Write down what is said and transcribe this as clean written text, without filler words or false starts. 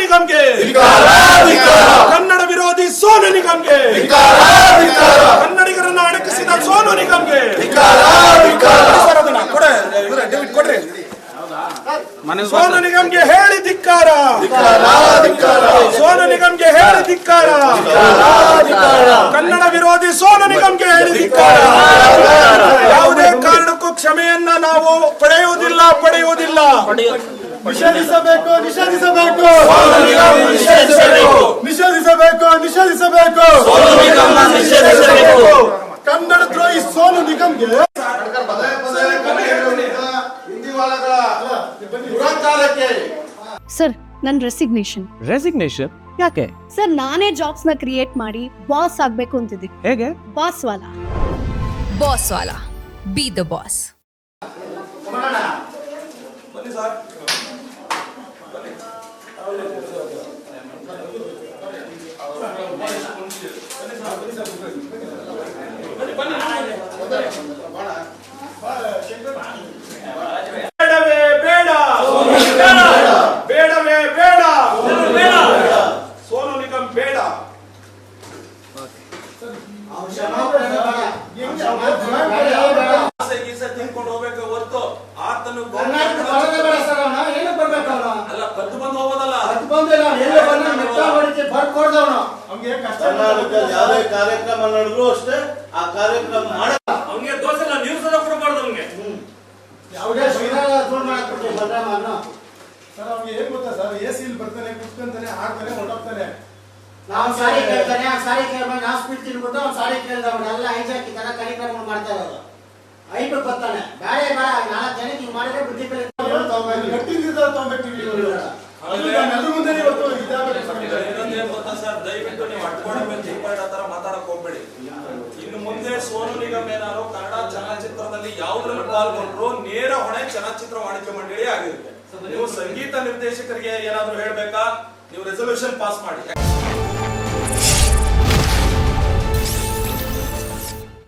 ನಿಗಮ್ಗೆ, ಕನ್ನಡ ವಿರೋಧಿ ಸೋನು ನಿಗಮ್ಗೆ, ಕನ್ನಡಿಗರನ್ನ ಅಡಕಿಸಿದ ಸೋನು ನಿಗಮ್ಗೆ ಕೊಡ್ರಿ. ಸೋನು ನಿಗಮ್ಗೆ ಹೇಳಿ ಧಿಕ್ಕಾರ, ಸೋನು ನಿಗಮ್ಗೆ ಹೇಳಿ ಧಿಕ್ಕಾರ, ಕನ್ನಡ ವಿರೋಧಿ ಸೋನು ನಿಗಮ್ಗೆ ಹೇಳಿ ಧಿಕ್ಕಾರ. ಯಾವುದೇ ಕಾರಣಕ್ಕೂ ಕ್ಷಮೆಯನ್ನ ನಾವು ಪಡೆಯುವುದಿಲ್ಲ. ನಿಷೇಧಿಸಬೇಕು, ನಿಷೇಧಿಸಬೇಕು, ನಿಷೇಧಿಸಬೇಕು. ಕನ್ನಡ ದ್ರೋಹಿ ಸೋನು ನಿಗಮ್ಗೆ ಸರ್, ನನ್ನ ರೆಸಿಗ್ನೇಷನ್ ಯಾಕೆ ಸರ್? ನಾನೇ ಜಾಬ್ಸ್ ನ ಕ್ರಿಯೇಟ್ ಮಾಡಿ ಬಾಸ್ ಆಗ್ಬೇಕು ಅಂತಿದ್ದೆ. ಹೇಗೆ? Boss Vala B the boss. ಬೇಡವೇ ಬೇಡ, ಬೇಡವೇ ಬೇಡ, ಸೋನು ನಿಗಮ್ ಬೇಡ. ಗೀಸೆ ತಿನ್ಕೊಂಡು ಹೋಗ್ಬೇಕು ಹೊರತು ಆತನು ಅಲ್ಲ ಕದ್ದು ಬಂದು ಹೋಗೋದಲ್ಲ. ಯಾವುದೇ ಕಾರ್ಯಕ್ರಮ ನಡೆದ್ರು ಅಷ್ಟೇ ಆ ಕಾರ್ಯಕ್ರಮ ಮಾಡಲ್ಲ. ಅವ್ನಿಗೆ ದೋಷ ಇಲ್ಲ, ನೀವು ಸಹ ಕೊಡಬಾರ್ದು ಅವ್ನಿಗೆ. ಯಾವುದೇ ಸರ್ ಅವ್ನಿಗೆ ಏನ್ ಗೊತ್ತಾ ಸರ್, ಎಸಿಲ್ ಬರ್ತಾನೆ, ಕುತ್ಕೊಂತಾನೆ, ಆಡ್ತಾನೆ, ಹೊರಟೋಗ್ತಾನೆ. ನಾವು ಸಾರಿ ಕೇಳ್ತಾನೆ, ಆ ಸಾರಿ ಕೇಳ್ಬಾರ್ದು, ನಾವು ಸ್ಪೀಡ್ ತಿನ್ಬಿಟ್ಟು ಅವ್ನು ಸಾರಿ ಕೇಳ್ದವನ್ನೆಲ್ಲ ಐಜಾಕಿ ತರ ಕಾರ್ಯಕ್ರಮ ಮಾಡ್ತಾ ಇರೋದು. ಐದು ಬರ್ತಾನೆ, ಬೇರೆ ಬೇಡ 4 ಜನಕ್ಕೆ ಹಿಂಗ್ ಮಾಡಿದ್ರೆ ಬುದ್ಧಿ ದಯವಿಟ್ಟು ನೀವು ಮಾತಾಡಕ್ ಹೋಗ್ಬೇಡಿ. ಇನ್ನು ಮುಂದೆ ಸೋನು ನಿಗಮ್ ಏನಾದ್ರು ಕನ್ನಡ ಚಲನಚಿತ್ರದಲ್ಲಿ ಯಾವುದ್ರಲ್ಲಿ ಪಾಲ್ಗೊಂಡ್ರು ನೇರ ಹೊಣೆ ಚಲನಚಿತ್ರ ವಾಣಿಜ್ಯ ಮಂಡಳಿ ಆಗಿರುತ್ತೆ. ನೀವು ಸಂಗೀತ ನಿರ್ದೇಶಕರಿಗೆ ಏನಾದ್ರು ಹೇಳ್ಬೇಕಾ, ನೀವು ರೆಸಲ್ಯೂಷನ್ ಪಾಸ್ ಮಾಡಿ.